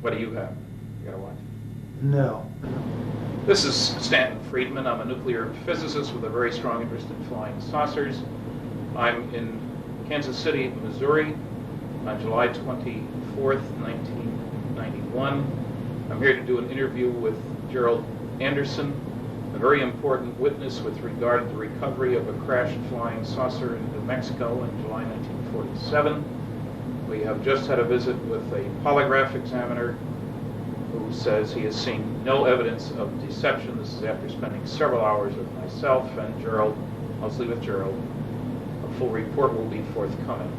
What do you have? You gotta watch. No. This is Stanton Friedman. I'm a nuclear physicist with a very strong interest in flying saucers. I'm in Kansas City, Missouri on July 24th, 1991. I'm here to do an interview with Gerald Anderson, a very important witness with regard to the recovery of a crashed flying saucer in New Mexico in July 1947. We have just had a visit with a polygraph examiner who says he has seen no evidence of deception. This is after spending several hours with myself and Gerald, mostly with Gerald. A full report will be forthcoming.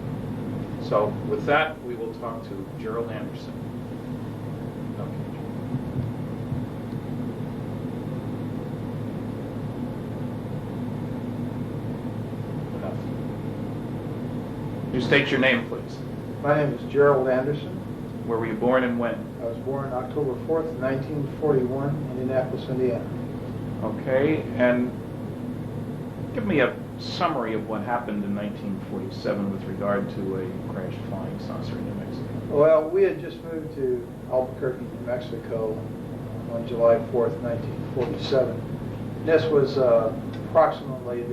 So with that, we will talk to Gerald Anderson. You state your name, please. My name is Gerald Anderson. Where were you born and when? I was born October 4th, 1941, in Indianapolis, Indiana. Okay, and give me a summary of what happened in 1947 with regard to a crashed flying saucer in New Mexico. Well, we had just moved to Albuquerque, New Mexico on July 4th, 1947. This was approximately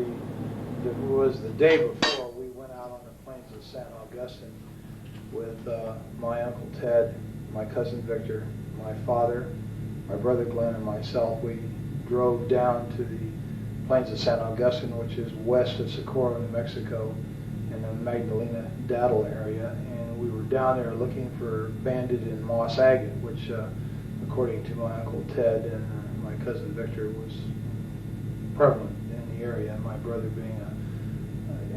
the day before we went out on the plains of San Augustine with my Uncle Ted, my cousin Victor, my father, my brother Glenn, and myself. We drove down to the plains of San Augustine, which is west of Socorro, New Mexico, in the Magdalena Daddle area, and we were down there looking for banded and moss agate, which, according to my Uncle Ted and my cousin Victor, was prevalent in the area. My brother, being an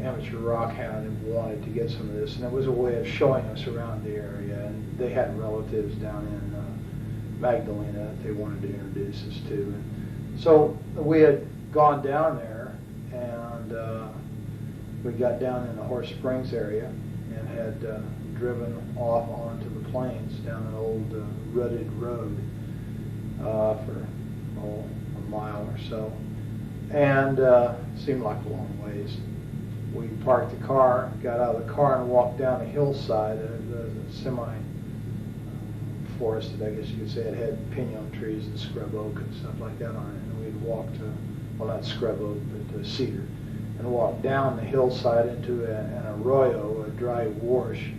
amateur rock hound, and wanted to get some of this, and it was a way of showing us around the area. And they had relatives down in Magdalena that they wanted to introduce us to. And so we had gone down there, and we got down in the Horse Springs area and had driven off onto the plains down an old rutted road for a mile or so, and seemed like a long ways. We parked the car, got out of the car, and walked down a hillside, a semi-forested, I guess you could say. It had pinon trees and scrub oak and stuff like that on it. And we'd walked, well, not scrub oak, but cedar, and walked down the hillside into an arroyo, a dry wash,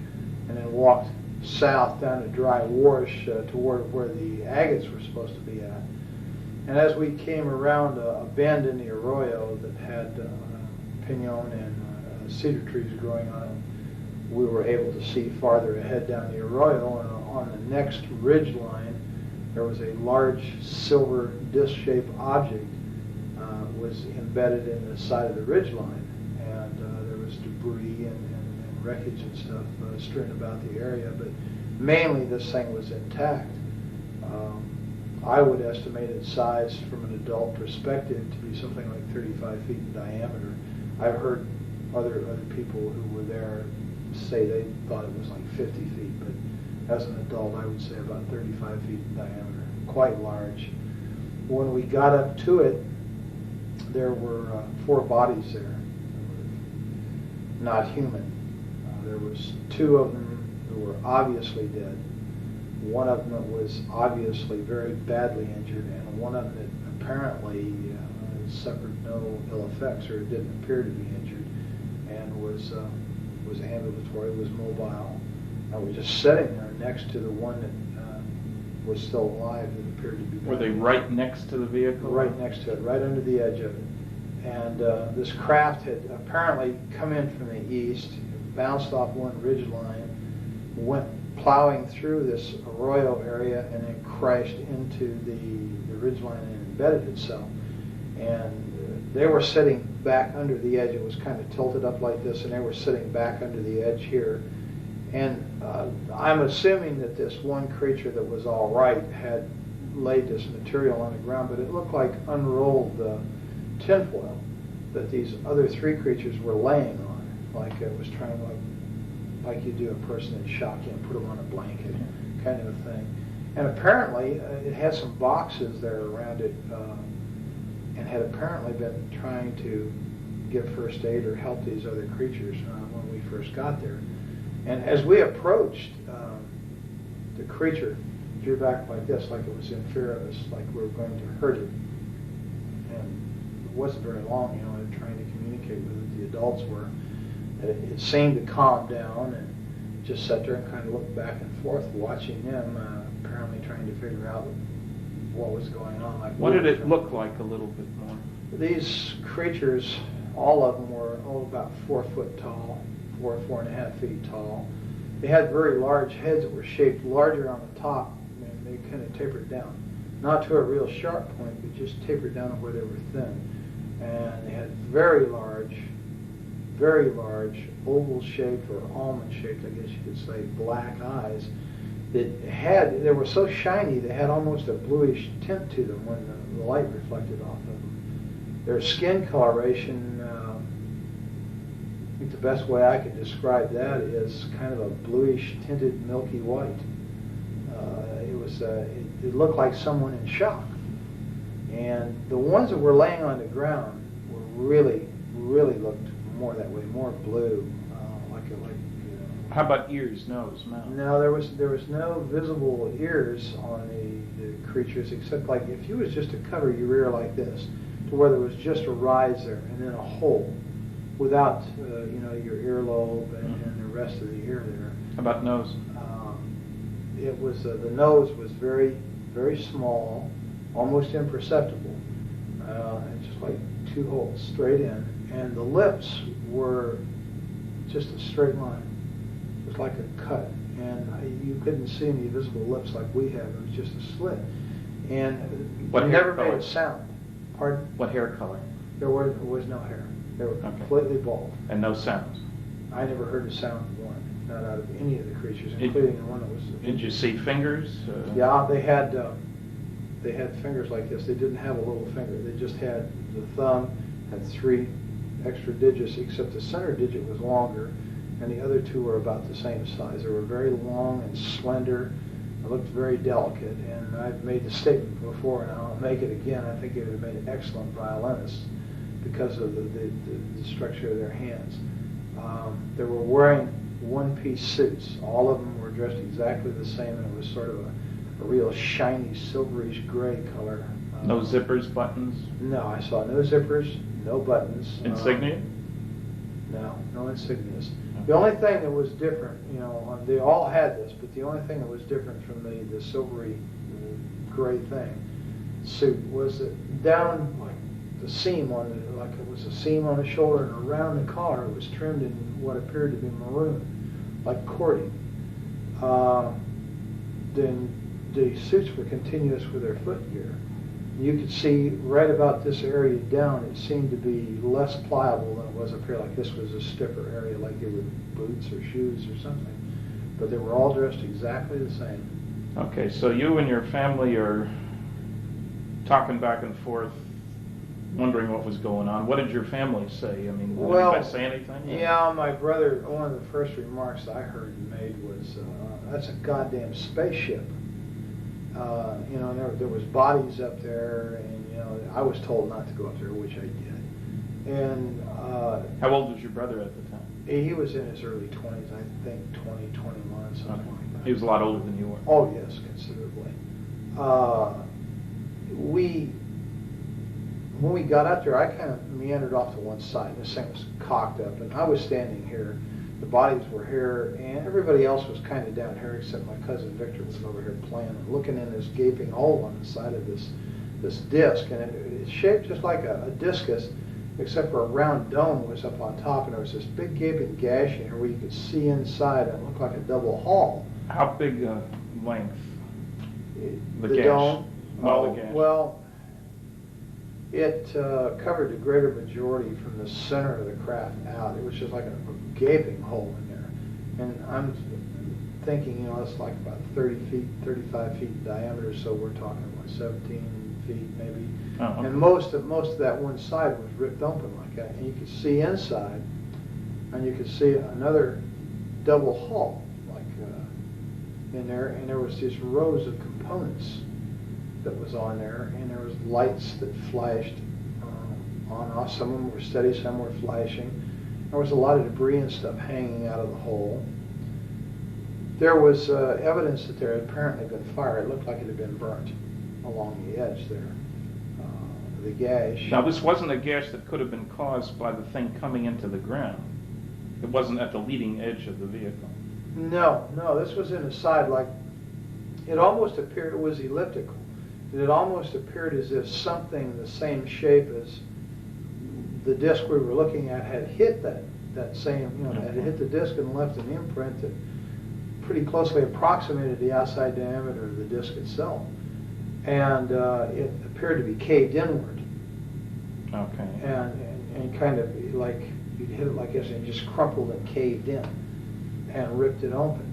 and then walked south down a dry wash toward where the agates were supposed to be at. And as we came around a bend in the arroyo that had pinon and cedar trees growing on it, we were able to see farther ahead down the arroyo, and on the next ridge line there was a large silver disc-shaped object was embedded in the side of the ridge line, and there was debris and wreckage and stuff strewn about the area, but mainly this thing was intact. I would estimate its size from an adult perspective to be something like 35 feet in diameter. I've heard other people who were there say they thought it was like 50 feet, but as an adult I would say about 35 feet in diameter, quite large. When we got up to it, there were 4 bodies there, not human. There was 2 of them who were obviously dead. One of them was obviously very badly injured, and one of them that apparently suffered no ill effects, or didn't appear to be injured, and was ambulatory, was mobile. I was just sitting there next to the one that was still alive that appeared to be badly. Were they right next to the vehicle? Right next to it, right under the edge of it. And this craft had apparently come in from the east, bounced off one ridge line, went plowing through this arroyo area, and then crashed into the ridge line and embedded itself. And they were sitting back under the edge. It was kind of tilted up like this, and they were sitting back under the edge here. And I'm assuming that this one creature that was all right had laid this material on the ground, but it looked like unrolled tinfoil that these other 3 creatures were laying on, like it was trying, like you do a person in shock, you know, put them on a blanket, kind of a thing. And apparently it had some boxes there around it, and had apparently been trying to give first aid or help these other creatures when we first got there. And as we approached the creature, drew back like this, like it was in fear of us, like we were going to hurt it. And it wasn't very long, you know, in trying to communicate with it. The adults were. It seemed to calm down and just sat there and kind of looked back and forth, watching them, apparently trying to figure out what was going on. Like, what did it look like a little bit more? These creatures, all of them were about 4 foot tall, 4.5 feet tall. They had very large heads that were shaped larger on the top, and they kind of tapered down. Not to a real sharp point, but just tapered down to where they were thin. And they had very large, oval-shaped or almond-shaped, I guess you could say, black eyes. They were so shiny, they had almost a bluish tint to them when the light reflected off of them. Their skin coloration, I think the best way I could describe that is kind of a bluish tinted milky white. It looked like someone in shock. And the ones that were laying on the ground were really looked more that way, more blue, How about ears, nose, mouth? No, there was no visible ears on the creatures, except like if you was just to cover your ear like this, to where there was just a rise there and then a hole, without your earlobe and the rest of the ear there. How about nose? It was the nose was very small, almost imperceptible, and just like 2 holes straight in, and the lips were just a straight line. It was like a cut, and you couldn't see any visible lips like we have. It was just a slit, and What it hair never color? made a sound. Pardon? What hair color? There was no hair. They were Okay. completely bald. And no sounds? I never heard a sound of one, not out of any of the creatures, It- including the one that was. Did you see fingers? Yeah, they had fingers like this. They didn't have a little finger. They just had the thumb, had 3 extra digits, except the center digit was longer, and the other 2 were about the same size. They were very long and slender. It looked very delicate, and I've made the statement before, and I'll make it again. I think they would have made excellent violinists because of the structure of their hands. They were wearing one-piece suits. All of them were dressed exactly the same, and it was sort of a real shiny, silverish gray color. No zippers, buttons? No, I saw no zippers, no buttons. Insignia? No insignias. The only thing that was different, they all had this, but the only thing that was different from the silvery gray thing suit was that down like the seam on it, like it was a seam on the shoulder, and around the collar it was trimmed in what appeared to be maroon, like cording. Then the suits were continuous with their footgear. You could see right about this area down, it seemed to be less pliable than it was up here, like this was a stiffer area, like they were boots or shoes or something. But they were all dressed exactly the same. Okay, so you and your family are talking back and forth, wondering what was going on. What did your family say? I mean, did anybody say anything? Yeah, my brother, one of the first remarks I heard made was, that's a goddamn spaceship. There was bodies up there, and I was told not to go up there, which I did. And How old was your brother at the time? he was in his early 20s, I think 20, 21, something like that. He was a lot older than you were. Oh yes, considerably. When we got up there, I kind of meandered off to one side. This thing was cocked up, and I was standing here. The bodies were here, and everybody else was kind of down here, except my cousin Victor was over here playing and looking in this gaping hole on the side of this disc, and it's shaped just like a discus, except for a round dome was up on top, and there was this big gaping gash in here where you could see inside, and it looked like a double hall. How big length? The The gash. dome? Well, the gash. Well, it covered the greater majority from the center of the craft out. It was just like a gaping hole in there. And I'm thinking, it's like about 30 feet, 35 feet in diameter, so we're talking about 17 feet maybe. Oh, okay. And most of that one side was ripped open like that. And you could see inside, and you could see another double hall like in there, and there was these rows of components that was on there, and there was lights that flashed on and off. Some of them were steady, some were flashing. There was a lot of debris and stuff hanging out of the hole. There was evidence that there had apparently been fire. It looked like it had been burnt along the edge there. The gash. Now, this wasn't a gash that could have been caused by the thing coming into the ground. It wasn't at the leading edge of the vehicle. No, this was in the side, like, it almost appeared, it was elliptical. It almost appeared as if something the same shape as the disc we were looking at had hit that same, had hit the disc and left an imprint that pretty closely approximated the outside diameter of the disc itself. And it appeared to be caved inward. Okay. And kind of like, you'd hit it like this and just crumpled and caved in and ripped it open.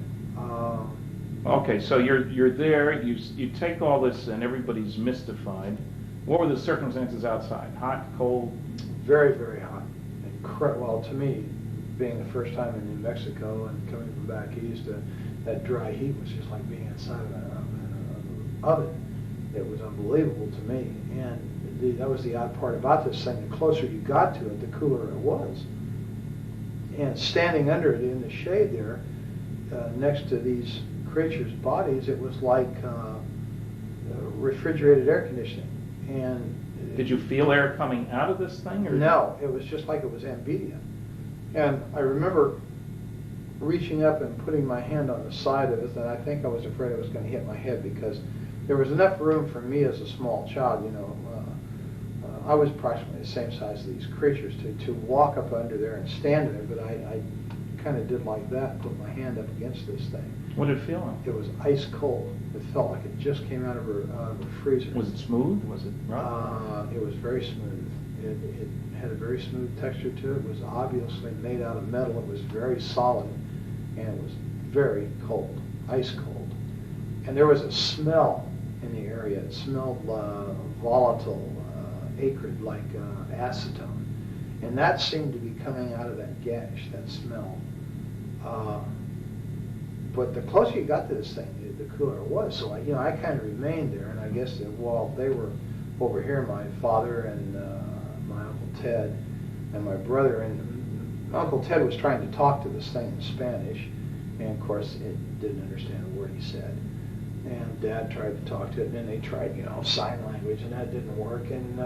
Okay, so you're there, you take all this and everybody's mystified. What were the circumstances outside? Hot, cold? Very, very hot. Well, to me, being the first time in New Mexico and coming from back east, that dry heat was just like being inside of an oven. It was unbelievable to me. And that was the odd part about this thing. The closer you got to it, the cooler it was. And standing under it in the shade there, next to these creatures' bodies, it was like refrigerated air conditioning. And did you feel air coming out of this thing? Or no, it was just like it was ambient. And I remember reaching up and putting my hand on the side of it, and I think I was afraid it was going to hit my head because there was enough room for me as a small child, I was approximately the same size as these creatures to walk up under there and stand there, but I kind of did like that, put my hand up against this thing. What did it feel like? It was ice cold. It felt like it just came out of a freezer. Was it smooth? Was it rough? It was very smooth. It had a very smooth texture to it. It was obviously made out of metal. It was very solid, and it was very cold, ice cold. And there was a smell in the area. It smelled volatile, acrid, like acetone. And that seemed to be coming out of that gash, that smell. But the closer you got to this thing, the cooler it was. So I kind of remained there, and I guess that while they were over here, my father and my Uncle Ted and my brother, and Uncle Ted was trying to talk to this thing in Spanish, and of course it didn't understand a word he said. And Dad tried to talk to it, and then they tried, sign language, and that didn't work. And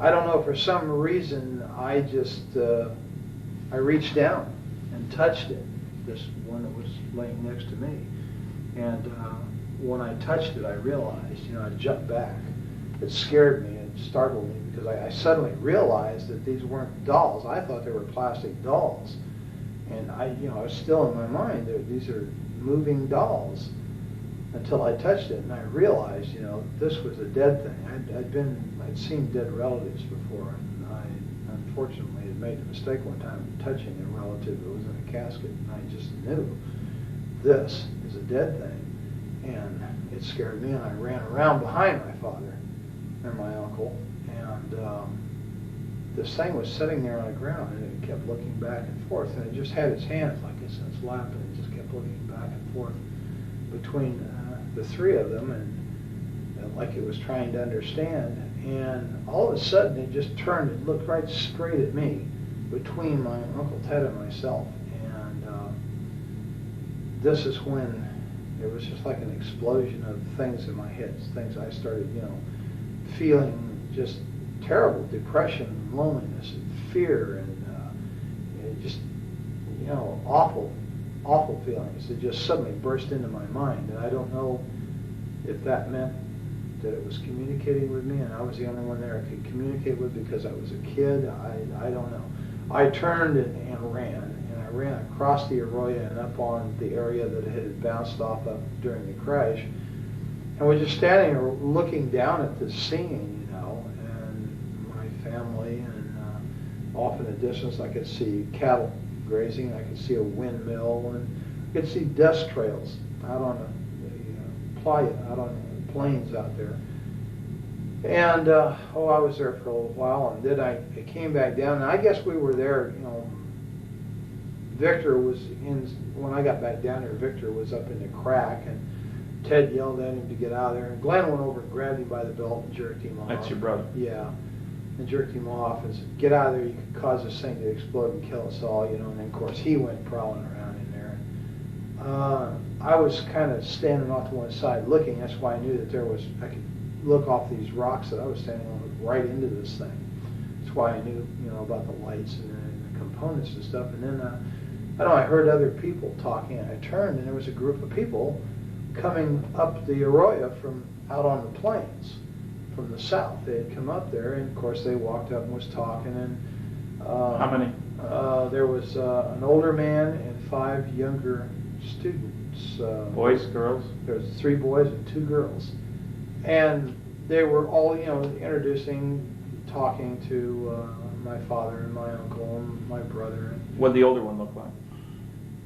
I don't know, for some reason, I just, I reached down and touched it, this one that was laying next to me. And when I touched it, I realized, I jumped back. It scared me, it startled me, because I suddenly realized that these weren't dolls. I thought they were plastic dolls. And I was still in my mind, these are moving dolls. Until I touched it, and I realized, this was a dead thing. I'd seen dead relatives before, and I unfortunately had made the mistake one time of touching a relative that was in a casket, and I just knew this is a dead thing, and it scared me, and I ran around behind my father and my uncle, and this thing was sitting there on the ground, and it kept looking back and forth, and it just had its hands like this in its lap, and it just kept looking back and forth between the three of them, and like it was trying to understand. And all of a sudden it just turned and looked right straight at me between my Uncle Ted and myself. And this is when it was just like an explosion of things in my head, things I started feeling just terrible depression, loneliness, and fear, and just awful feelings that just suddenly burst into my mind. And I don't know if that meant that it was communicating with me and I was the only one there I could communicate with because I was a kid. I don't know. I turned and ran, and I ran across the arroyo and up on the area that it had bounced off of during the crash, and was just standing there looking down at this scene, and my family, and off in the distance I could see cattle grazing, I could see a windmill, and I could see dust trails out on the playa, out on the plains out there. And I was there for a little while, and then I came back down, and I guess we were there, Victor was when I got back down there, Victor was up in the crack, and Ted yelled at him to get out of there, and Glenn went over and grabbed him by the belt and jerked him off. That's your brother? Yeah. And jerked him off and said, get out of there, you could cause this thing to explode and kill us all, and then of course he went prowling around in there. I was kind of standing off to one side looking. That's why I knew that I could look off these rocks that I was standing on right into this thing. That's why I knew, about the lights and the components and stuff. And then, I heard other people talking, and I turned, and there was a group of people coming up the arroyo from out on the plains from the south. They had come up there, and of course they walked up and was talking. And How many? There was an older man and 5 younger students. Boys, girls? There was 3 boys and 2 girls, and they were all, introducing, talking to my father and my uncle and my brother. And What did the older one look like?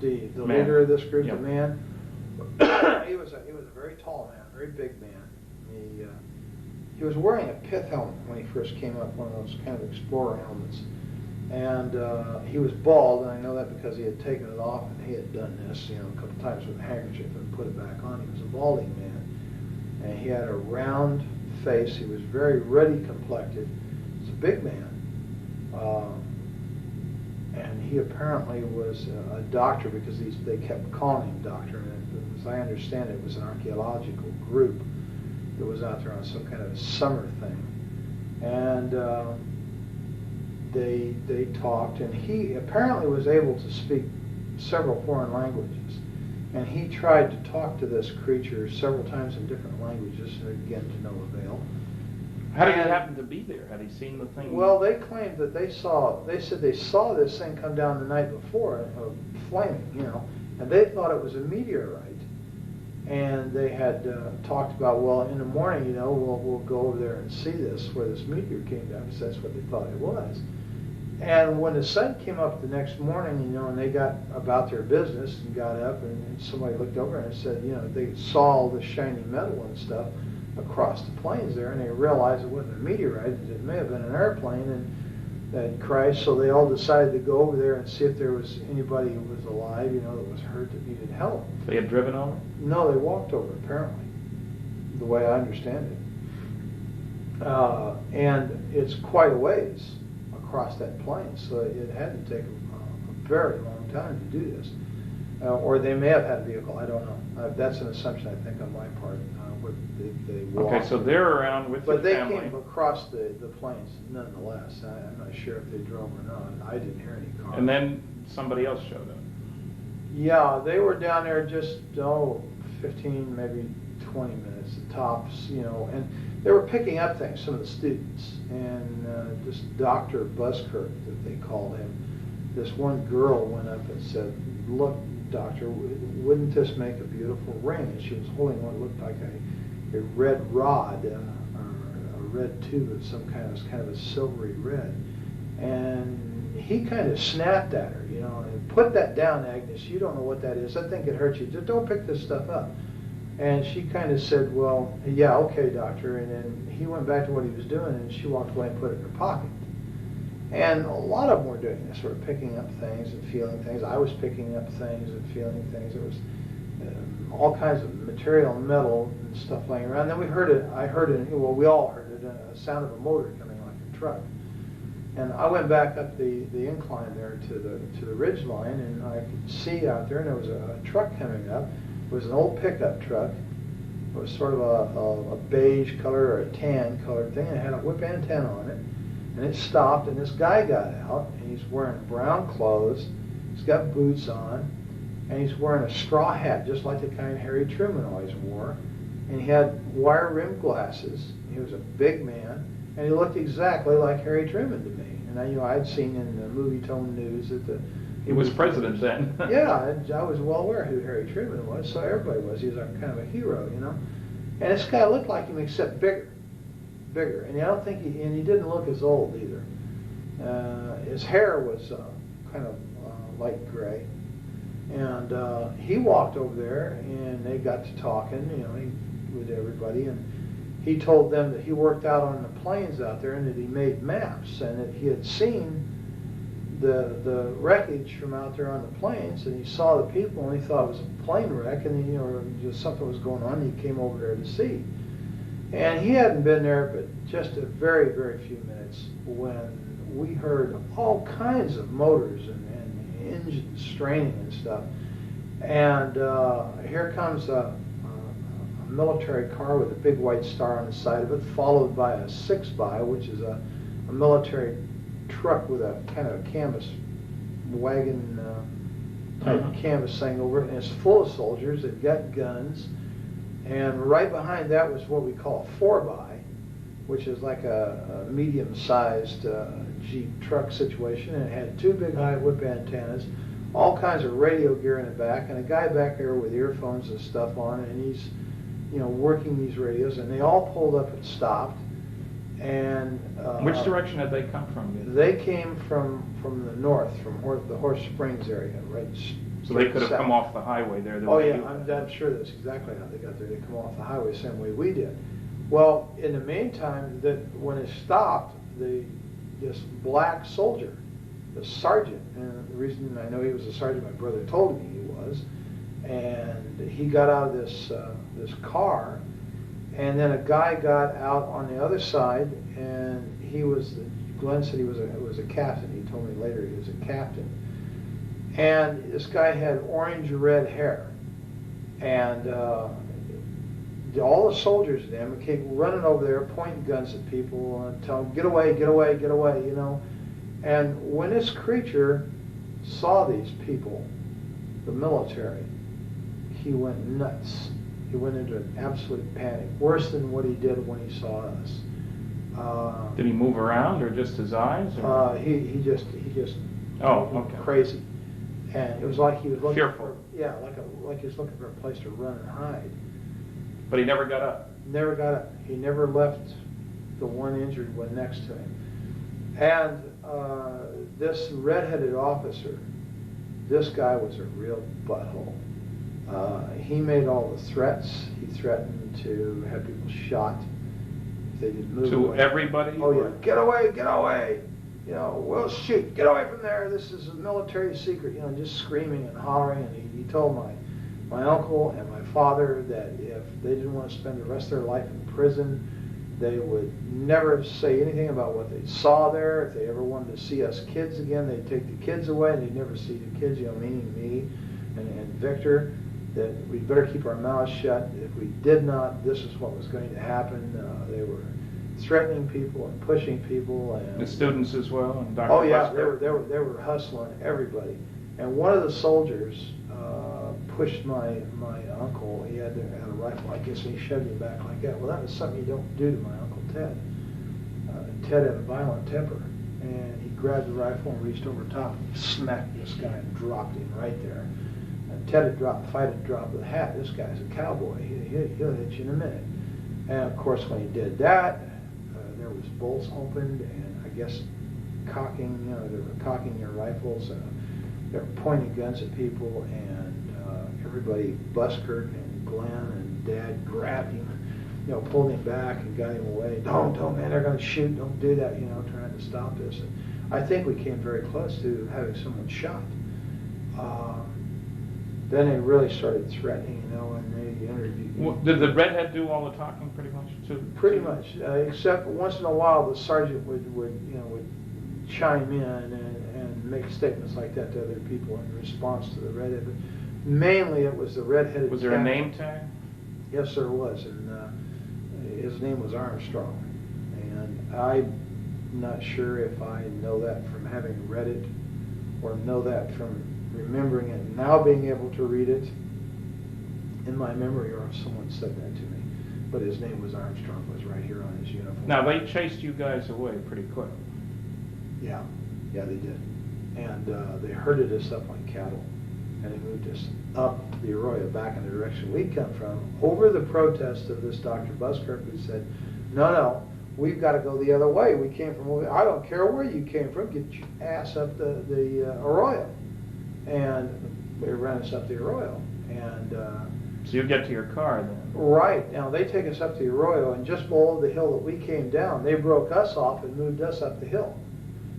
the Man. leader of this group, Yeah. the man, he was a very tall man, very big man. He was wearing a pith helmet when he first came up, one of those kind of explorer helmets. And he was bald, and I know that because he had taken it off, and he had done this, a couple times with a handkerchief and put it back on. He was a balding man, and he had a round face. He was very ruddy complected. He's a big man, and he apparently was a doctor because they kept calling him doctor. And as I understand it, it was an archaeological group that was out there on some kind of summer thing, and they talked, and he apparently was able to speak several foreign languages, and he tried to talk to this creature several times in different languages, again to no avail. How did he happen to be there? Had he seen the thing? Well, they claimed that they said they saw this thing come down the night before, flaming, and they thought it was a meteorite. And they had talked about, well, in the morning, we'll go over there and see this, where this meteor came down, because that's what they thought it was. And when the sun came up the next morning, and they got about their business and got up, and somebody looked over and said, they saw all the shiny metal and stuff across the plains there, and they realized it wasn't a meteorite, it may have been an airplane, and that crashed. So they all decided to go over there and see if there was anybody who was alive, that was hurt, that needed help. They had driven over? No, they walked over, apparently, the way I understand it. And it's quite a ways across that plain, so it had to take a very long time to do this. Or they may have had a vehicle, I don't know. That's an assumption, I think, on my part. They walked. Okay, so they're around with But their they family. came across the plains nonetheless. I'm not sure if they drove or not. I didn't hear any cars. And then somebody else showed up. Yeah, they were down there just, 15, maybe 20 minutes at tops, and they were picking up things, some of the students, and this Dr. Buskirk, that they called him, this one girl went up and said, "Look, doctor, wouldn't this make a beautiful ring?" And she was holding what looked like a red rod, or a red tube of some kind. It was kind of a silvery red. And he kind of snapped at her, and "Put that down, Agnes. You don't know what that is. I think it hurts you. Just don't pick this stuff up." And she kind of said, "Well, yeah, okay, doctor." And then he went back to what he was doing, and she walked away and put it in her pocket. And a lot of them were doing this, sort of picking up things and feeling things. I was picking up things and feeling things. There was all kinds of material, metal, and stuff laying around. Then we heard it. We all heard it. A sound of a motor coming like a truck. And I went back up the incline there to the ridge line, and I could see out there, and there was a truck coming up. It was an old pickup truck. It was sort of a beige color or a tan colored thing, and it had a whip antenna on it. And it stopped, and this guy got out, and he's wearing brown clothes, he's got boots on, and he's wearing a straw hat, just like the kind Harry Truman always wore. And he had wire-rimmed glasses. He was a big man, and he looked exactly like Harry Truman to me. And I'd seen in the movie Tone News that He was president then. yeah, I was well aware who Harry Truman was, so everybody was. He was kind of a hero, And this guy looked like him, except bigger. And I don't think he didn't look as old either. His hair was kind of light gray, and he walked over there, and they got to talking, with everybody, and he told them that he worked out on the plains out there, and that he made maps, and that he had seen the wreckage from out there on the plains, and he saw the people, and he thought it was a plane wreck, and just something was going on, and he came over there to see. And he hadn't been there but just a very, very few minutes when we heard all kinds of motors and engines straining and stuff. And here comes a military car with a big white star on the side of it, followed by a 6x, which is a military truck with a kind of a canvas wagon type canvas thing over it, and it's full of soldiers. They've got guns, and right behind that was what we call a 4x, which is like a medium-sized Jeep truck situation, and it had two big high whip antennas, all kinds of radio gear in the back, and a guy back there with earphones and stuff on, and he's, you know, working these radios, and they all pulled up and stopped. And which direction had they come from? They came from the north, from the Horse Springs area, right? So they could have south. come off the highway there. Oh yeah, I'm sure that's exactly how they got there. They come off the highway the same way we did. Well, in the meantime, when it stopped, this black soldier, the sergeant, and the reason I know he was a sergeant, my brother told me he was, and he got out of this car, and then a guy got out on the other side, and Glenn said he was a captain. He told me later he was a captain, and this guy had orange-red hair, and all the soldiers then came running over there, pointing guns at people, and telling them, get away, get away, get away, you know. And when this creature saw these people, the military, he went nuts. He went into an absolute panic, worse than what he did when he saw us. Did he move around, or just his eyes? Or? He just Oh, went okay. crazy, and it was like he was looking Fearful. like he was looking for a place to run and hide. But he never got up. Never got up. He never left the one injured one next to him. And this red-headed officer, this guy was a real butthole. He made all the threats. He threatened to have people shot if they didn't move To away. everybody? Oh yeah, get away, get away. You know, we'll shoot. Get away from there. This is a military secret. You know, just screaming and hollering. And he told my uncle and my father that if they didn't want to spend the rest of their life in prison, they would never say anything about what they saw there. If they ever wanted to see us kids again, they'd take the kids away, and they'd never see the kids, you know, meaning me and Victor, that we'd better keep our mouths shut. If we did not, this is what was going to happen. They were threatening people and pushing people. And The students as well? And Dr. oh yeah, Busker? they were hustling everybody. And one of the soldiers pushed my uncle. He had a rifle, I guess, and he shoved him back like that. Well, that was something you don't do to my Uncle Ted. Ted had a violent temper, and he grabbed the rifle and reached over top and smacked this guy and dropped him right there. And Ted had dropped, the fight had dropped with a hat. This guy's a cowboy. He'll hit you in a minute. And of course, when he did that, there was bolts opened, and I guess cocking, you know, they were cocking their rifles. They were pointing guns at people, and everybody, Busker and Glenn and Dad, grabbed him, you know, pulled him back and got him away. Don't, man, they're going to shoot. Don't do that, you know, trying to stop this. And I think we came very close to having someone shot. Then they really started threatening, you know, and they interviewed. Well, did the redhead do all the talking pretty much too? Pretty much, except once in a while the sergeant would chime in and make statements like that to other people in response to the redhead. But mainly it was the redheaded. Was there a name tag? Yes, there was, and his name was Armstrong. And I'm not sure if I know that from having read it or know that from remembering it, now being able to read it in my memory, or if someone said that to me. But his name was Armstrong, was right here on his uniform. Now, they chased you guys away pretty quick. Yeah, they did. And they herded us up like cattle, and they moved us up the Arroyo back in the direction we'd come from, over the protest of this Dr. Busker, who said, no, we've got to go the other way. We came from, I don't care where you came from, get your ass up the Arroyo. And they ran us up the Arroyo. And So you get to your car then? right, now they take us up the Arroyo, and just below the hill that we came down, they broke us off and moved us up the hill.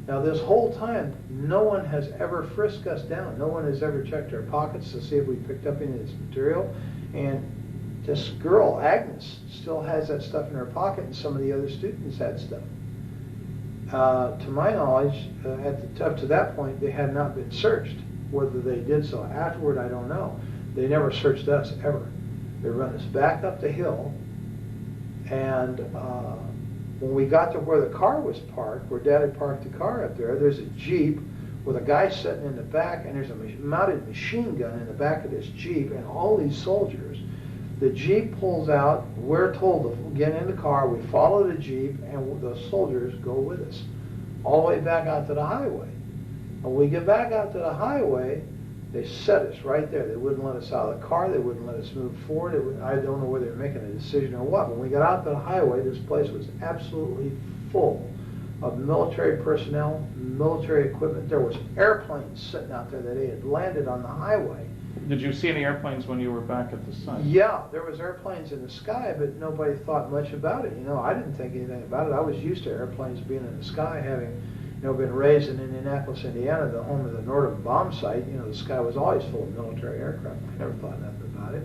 Now this whole time, no one has ever frisked us down. No one has ever checked our pockets to see if we picked up any of this material. And this girl, Agnes, still has that stuff in her pocket, and some of the other students had stuff. To my knowledge, up to that point, they had not been searched. Whether they did so afterward, I don't know. They never searched us, ever. They run us back up the hill, and when we got to where the car was parked, where Dad had parked the car up there, there's a Jeep with a guy sitting in the back, and there's a mounted machine gun in the back of this Jeep, and all these soldiers. The Jeep pulls out, we're told to get in the car, we follow the Jeep, and the soldiers go with us, all the way back out to the highway. And when we get back out to the highway, they set us right there. They wouldn't let us out of the car, they wouldn't let us move forward. I don't know whether they were making a decision or what. When we got out to the highway, this place was absolutely full of military personnel, military equipment. There was airplanes sitting out there that they had landed on the highway. Did you see any airplanes when you were back at the site? Yeah, there was airplanes in the sky, but nobody thought much about it. I didn't think anything about it. I was used to airplanes being in the sky, having been raised in Indianapolis, Indiana, the home of the Nordum bomb site. The sky was always full of military aircraft. I never thought nothing about it.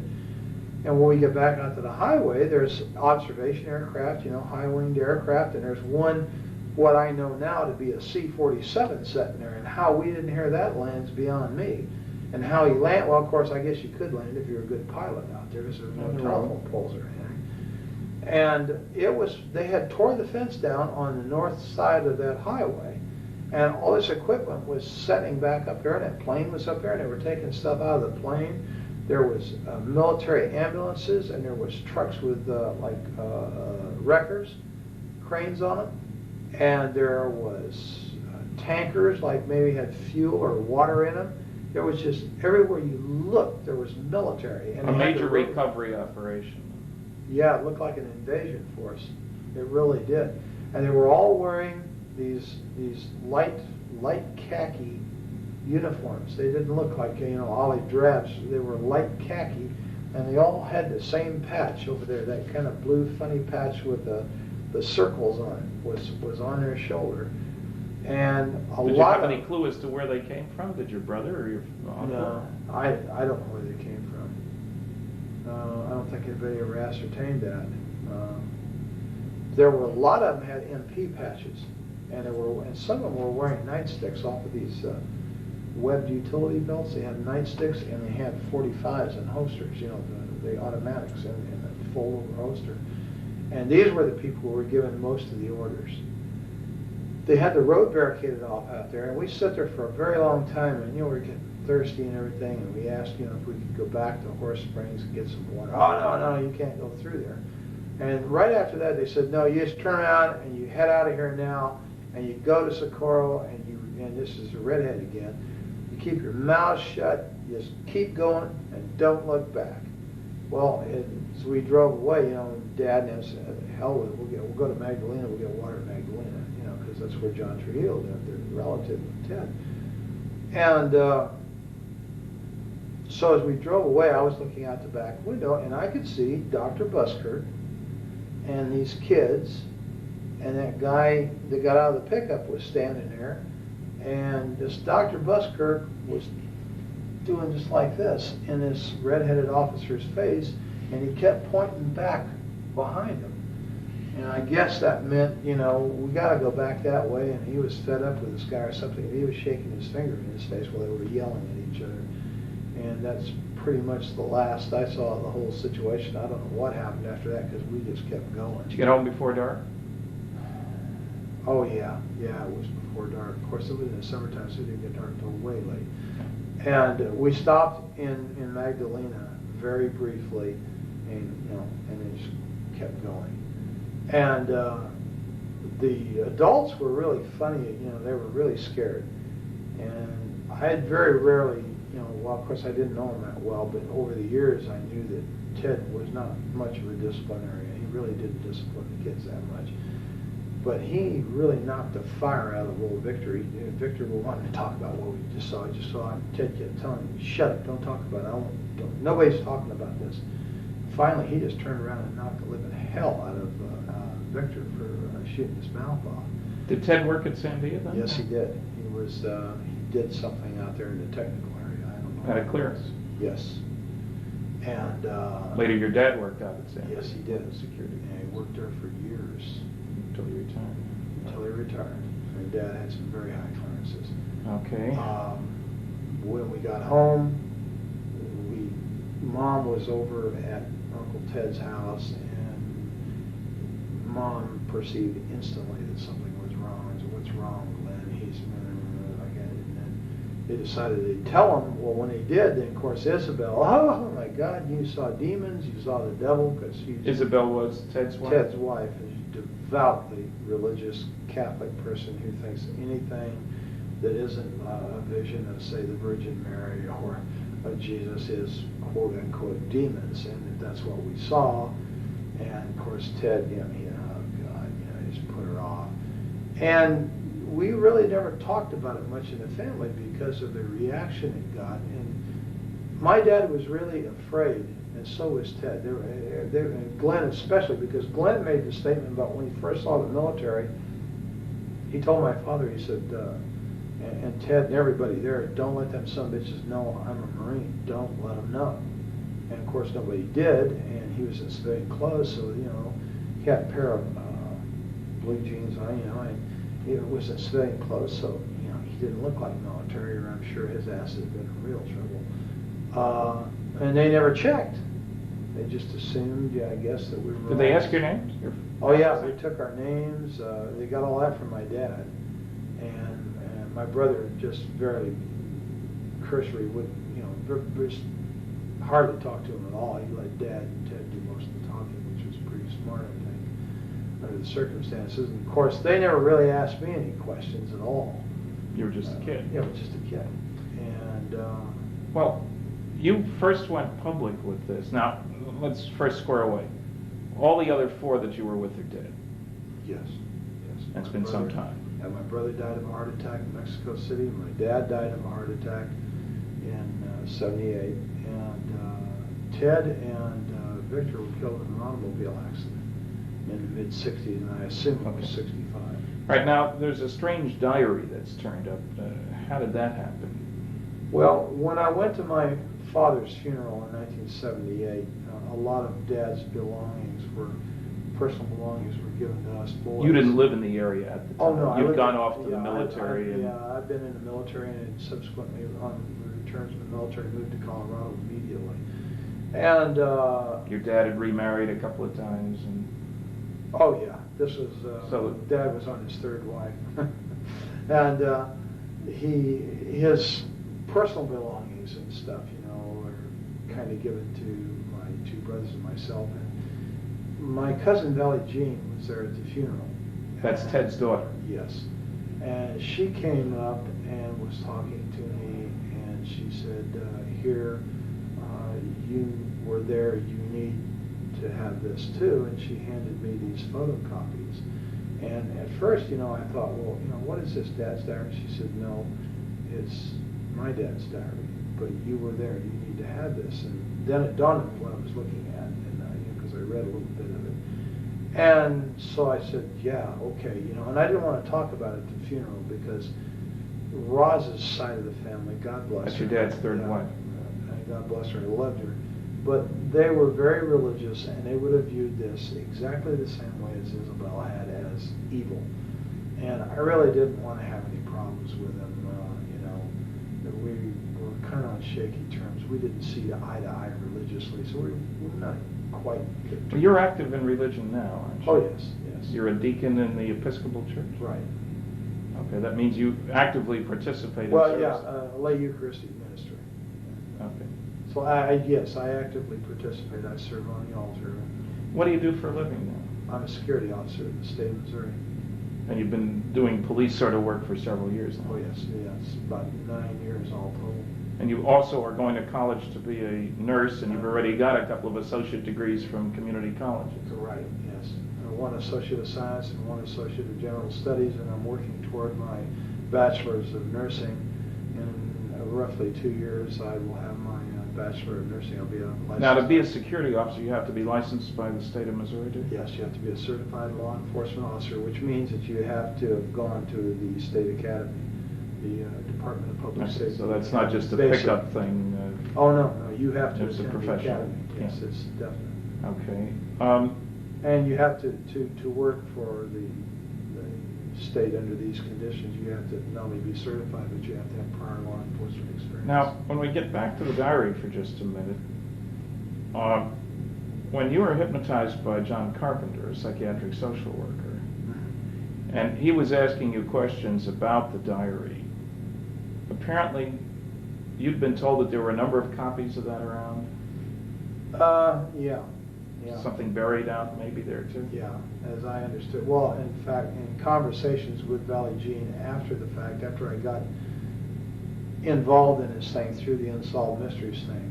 And when we get back onto the highway, there's observation aircraft, high-winged aircraft, and there's one, what I know now to be a C-47 sitting there, and how we didn't hear that land's beyond me. And how he landed, well, of course, I guess you could land if you're a good pilot out there, because there's no telephone poles or anything. And they had tore the fence down on the north side of that highway, and all this equipment was setting back up there, and that plane was up there, and they were taking stuff out of the plane. There was military ambulances, and there was trucks with wreckers, cranes on them, and there was tankers, like maybe had fuel or water in them. There was just, everywhere you looked, there was military. And a major recovery operation. Yeah, it looked like an invasion force. It really did. And they were all wearing these light khaki uniforms. They didn't look like, olive drabs. They were light khaki, and they all had the same patch over there, that kind of blue funny patch with the circles on it was on their shoulder. And Did you have any clue as to where they came from? Did your brother or your uncle? No, I don't know where they came from. I don't think anybody ever ascertained that. There were a lot of them had MP patches, and some of them were wearing nightsticks off of these webbed utility belts. They had nightsticks, and they had 45s and holsters, the automatics in a full holster. And these were the people who were given most of the orders. They had the road barricaded off out there, and we sat there for a very long time, and we were getting thirsty and everything, and we asked, if we could go back to Horse Springs and get some water. Oh, no, you can't go through there. And right after that, they said, no, you just turn around and you head out of here now, and you go to Socorro, and this is a redhead again, you keep your mouth shut, just keep going, and don't look back. Well, so we drove away, Dad and I said, hell with it, we'll go to Magdalena, we'll get water in Magdalena, because that's where John Trujillo lived, their relative of Ted. And so as we drove away, I was looking out the back window, and I could see Dr. Buskirk and these kids, and that guy that got out of the pickup was standing there, and this Dr. Buskirk was doing just like this in this red-headed officer's face, and he kept pointing back behind him. And I guess that meant, we got to go back that way, and he was fed up with this guy or something. He was shaking his finger in his face while they were yelling at each other. And that's pretty much the last I saw of the whole situation. I don't know what happened after that, because we just kept going. Did you get home before dark? Oh, yeah, it was before dark. Of course, it was in the summertime, so it didn't get dark until way late. And we stopped in Magdalena very briefly, and then just kept going. And the adults were really funny. They were really scared. And I had very rarely, well, of course I didn't know him that well, but over the years I knew that Ted was not much of a disciplinarian. He really didn't discipline the kids that much. But he really knocked the fire out of old Victor. Victor wanted to talk about what we just saw. And Ted kept telling him, shut up, don't talk about it. Nobody's talking about this. Finally, he just turned around and knocked the living hell out of Victor for shooting his mouth off. Did Ted work at Sandia then? Yes, he did. He did something out there in the technical area. I don't know. Had a clearance? Yes. And later, your dad worked out at Sandia. Yes, he did. Security. And he worked there for years. Until he retired. Until he retired. And Dad had some very high clearances. Okay. When we got home, Mom was over at Uncle Ted's house, and Mom perceived instantly that something was wrong. I said, "What's wrong, Glenn?" He's like, and then they decided to tell him. Well, when he did, then of course Isabel, oh my God, you saw demons, you saw the devil, because Isabel was Ted's wife? Ted's wife, is a devoutly religious Catholic person who thinks anything that isn't a vision of, say, the Virgin Mary or of Jesus is quote unquote demons, and that's what we saw. And of course Ted, oh God, he just put her off. And we really never talked about it much in the family because of the reaction it got. And my dad was really afraid, and so was Ted. And Glenn especially, because Glenn made the statement about when he first saw the military. He told my father, he said, and Ted and everybody there, don't let them some bitches know I'm a Marine. Don't let them know. And of course nobody did, and he was in civilian clothes, so he had a pair of blue jeans on, and he was in civilian clothes, so he didn't look like military, or I'm sure his ass had been in real trouble. And they never checked. They just assumed, I guess, that we were. Did they ask your names? Oh yeah, they took our names. They got all that from my dad, and my brother just very cursory would, just hardly talk to him at all. He let Dad and Ted do most of the talking, which was pretty smart, I think, under the circumstances. And of course, they never really asked me any questions at all. You were just a kid. Yeah, I was just a kid. And well, you first went public with this. Now, let's first square away. All the other four that you were with are dead. Yes. It's been some time. Yeah, my brother died of a heart attack in Mexico City. My dad died of a heart attack in '78. And Ted and Victor were killed in an automobile accident in the mid-'60s, and I assume it was '65. Right, now, there's a strange diary that's turned up. How did that happen? Well, when I went to my father's funeral in 1978, a lot of Dad's personal belongings were given to us boys. You didn't live in the area at the time. Oh, no. You'd gone off to the military. I've been in the military, and subsequently, on return from the military, moved to Colorado immediately. And your dad had remarried a couple of times. Oh, yeah. This was, so Dad was on his third wife. And his personal belongings and stuff, were kind of given to my two brothers and myself. And my cousin Valley Jean was there at the funeral. That's Ted's daughter. Yes. And she came up and was talking to me, and she said, here, you were there, you need to have this too. And she handed me these photocopies. And at first, I thought, well, what is this, Dad's diary? She said, no, it's my dad's diary, but you were there, you need to have this. And then it dawned on me what I was looking at, and because I read a little bit of it. And so I said, yeah, okay, and I didn't want to talk about it at the funeral because Roz's side of the family, God bless her. That's your dad's third wife. God bless her, I loved her. But they were very religious, and they would have viewed this exactly the same way as Isabel had, as evil. And I really didn't want to have any problems with them. We were kind of on shaky terms. We didn't see eye to eye religiously, so we're not quite good. Well, you're active in religion now, aren't you? Oh, yes. You're a deacon in the Episcopal Church? Right. Okay, that means you actively participate in Well, service. yeah, lay Eucharistic ministry. Okay. So I actively participate. I serve on the altar. What do you do for a living now? I'm a security officer in the state of Missouri. And you've been doing police sort of work for several years now. Oh, yes, about 9 years all told. And you also are going to college to be a nurse, and you've already got a couple of associate degrees from community colleges. Right, yes. One Associate of Science and one Associate of General Studies, and I'm working toward my Bachelor's of Nursing. In roughly 2 years, I will have my Bachelor of Nursing. I'll be a licensed. Now, to be a security officer, you have to be licensed by the state of Missouri, do you? Yes, you have to be a certified law enforcement officer, which means that you have to have gone to the state academy, the Department of Public Okay, Safety. so that's not just a Basic. pickup thing. Oh, no, you have to It's a attend the professional. academy. Yes, Yeah. it's definite. Okay. And you have to work for the state under these conditions, you have to not only be certified, but you have to have prior law enforcement experience. Now, when we get back to the diary for just a minute, when you were hypnotized by John Carpenter, a psychiatric social worker, and he was asking you questions about the diary, apparently you'd been told that there were a number of copies of that around? Yeah. Something buried out maybe there too? Yeah, as I understood. Well, in fact, in conversations with Valley Jean after the fact, after I got involved in this thing through the Unsolved Mysteries thing,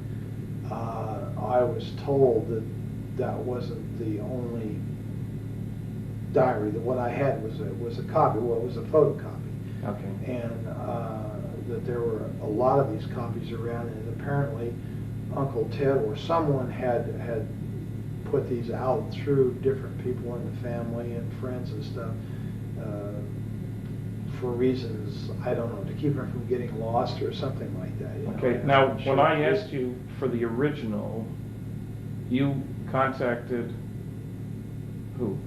I was told that that wasn't the only diary. That what I had was a copy. Well, it was a photocopy. Okay. And that there were a lot of these copies around, and apparently Uncle Ted or someone had put these out through different people in the family and friends and stuff for reasons, I don't know, to keep them from getting lost or something like that. Okay, now when I asked you for the original, you contacted who?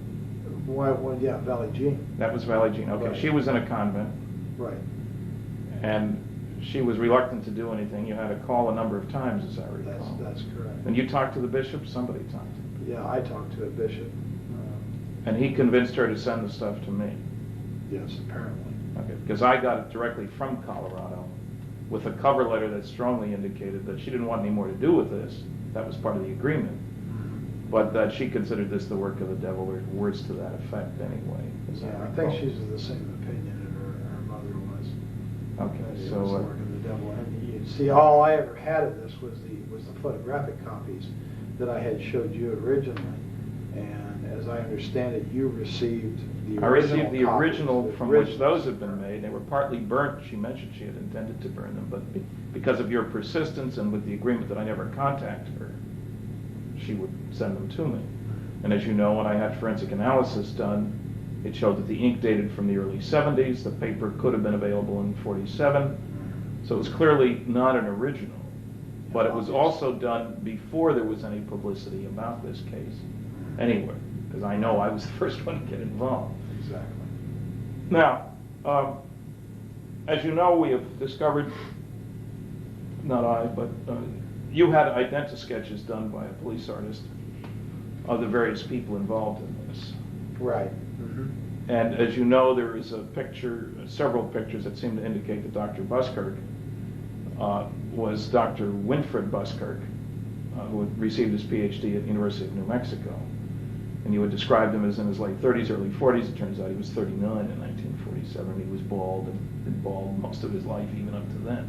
Well, yeah, Valley Jean. That was Valley Jean. Okay, Right. she was in a convent. Right. And she was reluctant to do anything. You had to call a number of times, as I recall. That's correct. And you talked to the bishop? Somebody talked to him. Yeah, I talked to a bishop. And he convinced her to send the stuff to me. Yes, apparently. Okay, because I got it directly from Colorado with a cover letter that strongly indicated that she didn't want any more to do with this. That was part of the agreement. But that she considered this the work of the devil, or words to that effect anyway. Yeah, I think she's of the same opinion that her mother was. Okay, That it so was the work of the devil. And you see, all I ever had of this was the photographic copies that I had showed you originally. And as I understand it, you received the original I received the copies, original the from which originals. those had been made. They were partly burnt. She mentioned she had intended to burn them, but because of your persistence and with the agreement that I never contact her, she would send them to me. And as you know, when I had forensic analysis done, it showed that the ink dated from the early 70s. The paper could have been available in 47. So it was clearly not an original. But it was also done before there was any publicity about this case. Anyway, because I know I was the first one to get involved. Exactly. Now, as you know, we have discovered, not I, but you had identi-sketches done by a police artist of the various people involved in this. Right. And as you know, there is a picture, several pictures that seem to indicate that Dr. Buskirk was Dr. Winfred Buskirk, who had received his PhD at the University of New Mexico. And you had described him as in his late 30s, early 40s. It turns out he was 39 in 1947. He was bald and been bald most of his life, even up to then.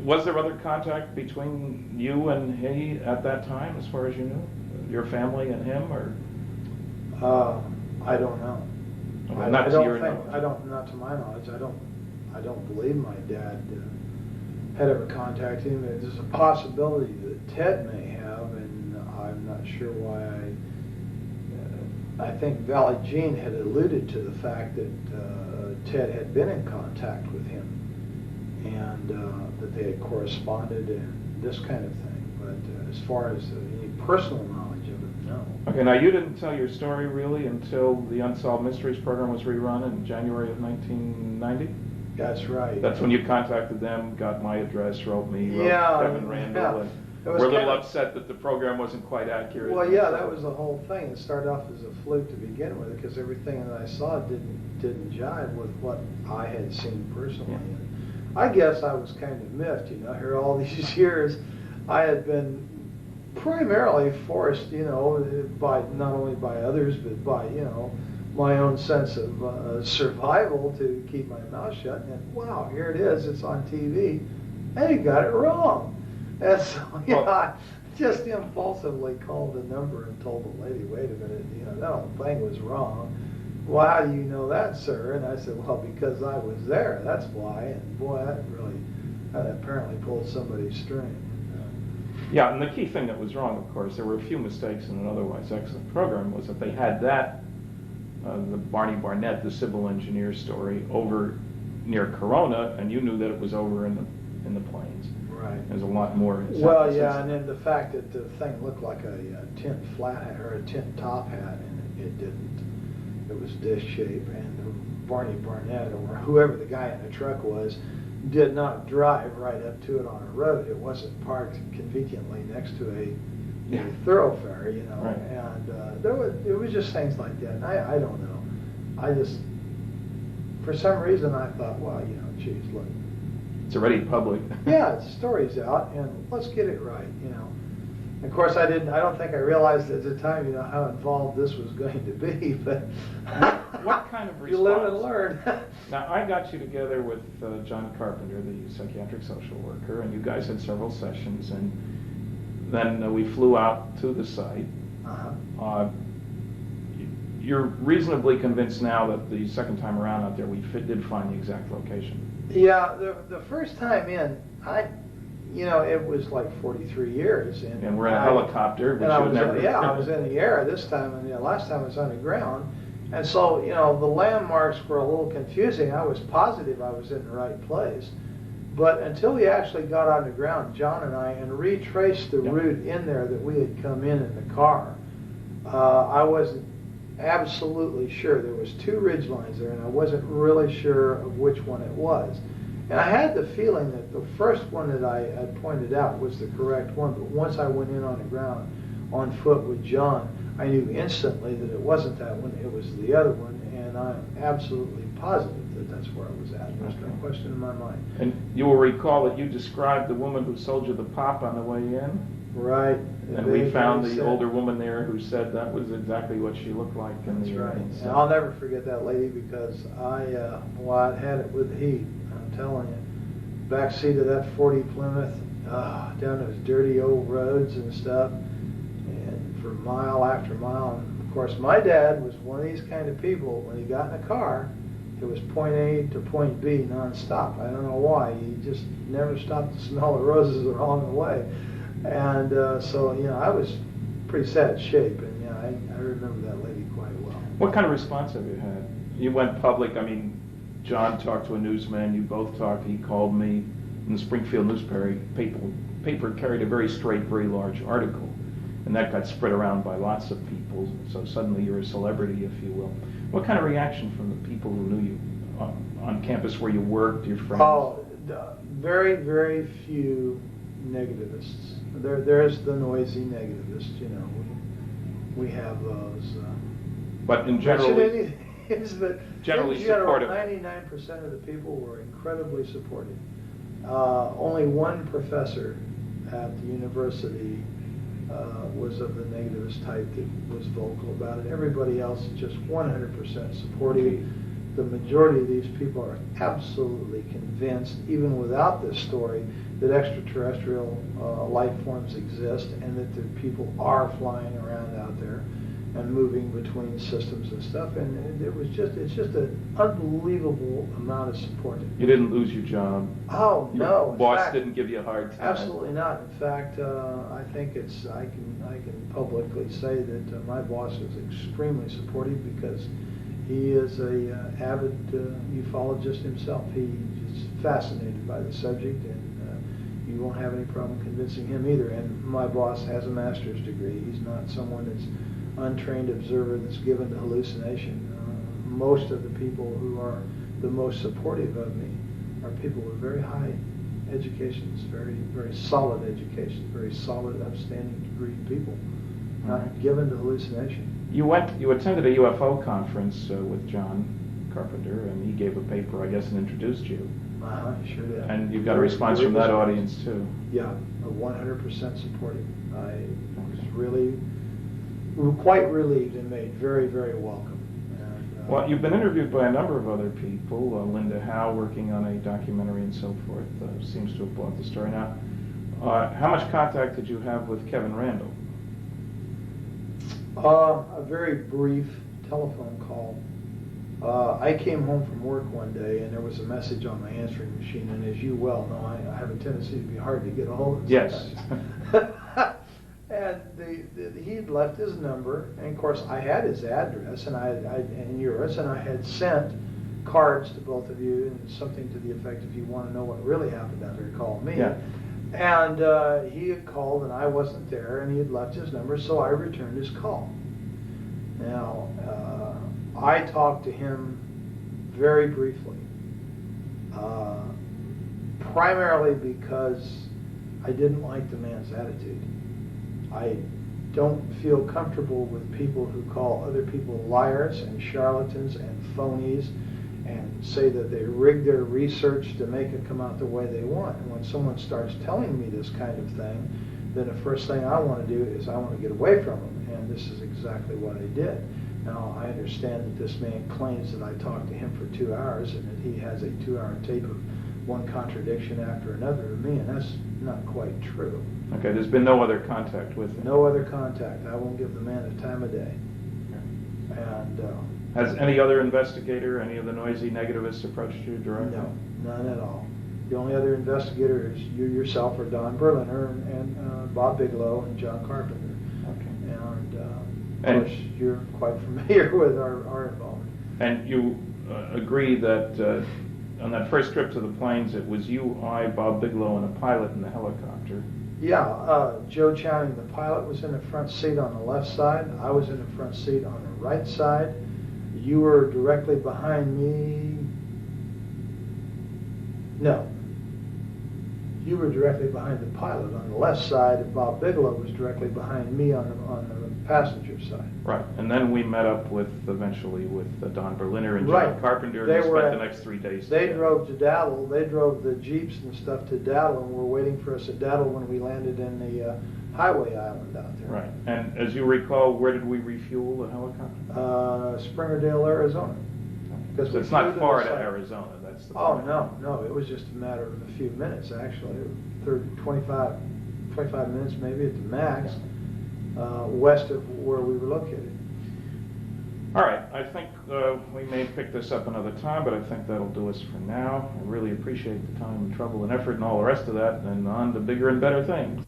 Was there other contact between you and he at that time, as far as you knew? Your family and him, or? I don't know. Okay, not to your knowledge. Not to my knowledge. I don't believe my dad had ever contacted him. There's a possibility that Ted may have, and I'm not sure why. I think Valley Jean had alluded to the fact that Ted had been in contact with him, and that they had corresponded and this kind of thing. But as far as any personal knowledge of it, no. Okay, now you didn't tell your story really until the Unsolved Mysteries program was rerun in January of 1990? That's right. That's when you contacted them, got my address, wrote me, wrote Kevin Randall, and It was we're a little kind of- upset that the program wasn't quite accurate. Well, yeah, that was the whole thing. It started off as a fluke to begin with, because everything that I saw didn't jive with what I had seen personally. Yeah. And I guess I was kind of miffed, here all these years. I had been primarily forced, by not only by others, but by, my own sense of survival to keep my mouth shut. And wow, here it is, it's on TV, and he got it wrong. And so, I just impulsively called the number and told the lady, wait a minute, that whole thing was wrong. Well, how do you know that, sir? And I said, well, because I was there, that's why. And boy, that apparently pulled somebody's string. Yeah, and the key thing that was wrong, of course, there were a few mistakes in an otherwise excellent program, was that they had that, the Barney Barnett, the civil engineer story, over near Corona, and you knew that it was over in the plains. Right. There's a lot more. Well, yeah, and then the fact that the thing looked like a tin flat hat or a tin top hat, and It didn't. It was disc shape, and Barney Barnett, or whoever the guy in the truck was, did not drive right up to it on a road. It wasn't parked conveniently next to a thoroughfare, you know. Right. And it was just things like that. And I don't know. I just, for some reason, I thought, well, you know, geez, look. It's already public. Yeah, the story's out, and let's get it right, you know. Of course, I don't think I realized at the time, you know, how involved this was going to be, but What kind of response? You live and learn. Now, I got you together with John Carpenter, the psychiatric social worker, and you guys had several sessions, and then we flew out to the site. Uh-huh. You're reasonably convinced now that the second time around out there we did find the exact location. Yeah, the first time in, you know, it was like 43 years. And we're in a helicopter, which I you would was, never... yeah, I was in the air this time, and the last time I was underground. And so, you know, the landmarks were a little confusing. I was positive I was in the right place. But until we actually got on the ground, John and I, and retraced the route in there that we had come in the car, I wasn't absolutely sure. There was two ridge lines there, and I wasn't really sure of which one it was. And I had the feeling that the first one that I had pointed out was the correct one, but once I went in on the ground on foot with John, I knew instantly that it wasn't that one, it was the other one, and I'm absolutely positive that that's where I was at. There's no question in my mind. And you will recall that you described the woman who sold you the pop on the way in? Right. And we found the older woman there who said that was exactly what she looked like. That's right. And I'll never forget that lady because I had it with the heat. I'm telling you. Backseat of that 40 Plymouth, down those dirty old roads and stuff, and for mile after mile. And of course, my dad was one of these kind of people. When he got in a car, it was point A to point B nonstop. I don't know why. He just never stopped to smell the roses along the way. And so, you know, I was pretty sad shape, and yeah, I remember that lady quite well. What kind of response have you had? You went public. I mean, John talked to a newsman. You both talked. He called me. In the Springfield newspaper, paper carried a very straight, very large article, and that got spread around by lots of people. So suddenly you're a celebrity, if you will. What kind of reaction from the people who knew you on campus where you worked, your friends? Oh, very, very few negativists. There's the noisy negativists, you know. We have those. But in general, generally supportive. 99% of the people were incredibly supportive. Only one professor at the university was of the negativist type that was vocal about it. Everybody else is just 100% supportive. The majority of these people are absolutely convinced, even without this story, that extraterrestrial life forms exist and that the people are flying around out there and moving between systems and stuff. And it's just an unbelievable amount of support. You didn't lose your job. Oh, your no. Boss didn't give you a hard time. Absolutely not. In fact, I think I can publicly say that my boss is extremely supportive because he is a avid ufologist himself. He is fascinated by the subject, and you won't have any problem convincing him either. And my boss has a master's degree. He's not someone that's untrained observer that's given to hallucination. Most of the people who are the most supportive of me are people with very high educations, very, very solid educations, very solid, upstanding degree people, not given to hallucination. You attended a UFO conference with John Carpenter, and he gave a paper, I guess, and introduced you. Sure did. And you've got a response from that audience too. Yeah, 100% supportive. I was really quite relieved and made very, very welcome. And, well, you've been interviewed by a number of other people. Linda Howe, working on a documentary and so forth, seems to have bought the story. Now, how much contact did you have with Kevin Randall? A very brief telephone call. I came home from work one day and there was a message on my answering machine, and as you well know, I have a tendency to be hard to get a hold of. Yes. And he'd left his number, and of course I had his address and yours, and I had sent cards to both of you and something to the effect, if you want to know what really happened out there, call me. Yeah. And he had called and I wasn't there, and he had left his number, so I returned his call. Now, I talked to him very briefly, primarily because I didn't like the man's attitude. I don't feel comfortable with people who call other people liars and charlatans and phonies and say that they rig their research to make it come out the way they want. And when someone starts telling me this kind of thing, then the first thing I want to do is I want to get away from them, and this is exactly what I did. Now, I understand that this man claims that I talked to him for 2 hours and that he has a 2-hour tape of one contradiction after another of me, and that's not quite true. Okay, there's been no other contact with him? No other contact. I won't give the man the time of day. And has any other investigator, any of the noisy negativists approached you directly? no, none at all. The only other investigator is you yourself, or Don Berliner, and Bob Bigelow, and John Carpenter. Okay. And of course, you're quite familiar with our involvement. And you agree that on that first trip to the plains, it was you, I, Bob Bigelow, and a pilot in the helicopter? Yeah, Joe Channing, the pilot, was in the front seat on the left side. I was in the front seat on the right side. You were directly behind me. No. You were directly behind the pilot on the left side, and Bob Bigelow was directly behind me on the passenger side. Right, and then we met up eventually with Don Berliner and John Right. Carpenter, and They we were spent at- the next 3 days They together. drove to Daddle. They drove the Jeeps and stuff to Daddle, and were waiting for us at Daddle when we landed in the highway island out there. Right, and as you recall, where did we refuel the helicopter? Springerdale, Arizona. Because So we it's not flew to far the to site. Arizona, that's the Oh, point. no, it was just a matter of a few minutes, actually, 25 minutes maybe at the max, west of where we were located. All right, I think we may pick this up another time, but I think that'll do us for now. I really appreciate the time and trouble and effort and all the rest of that, and on to bigger and better things.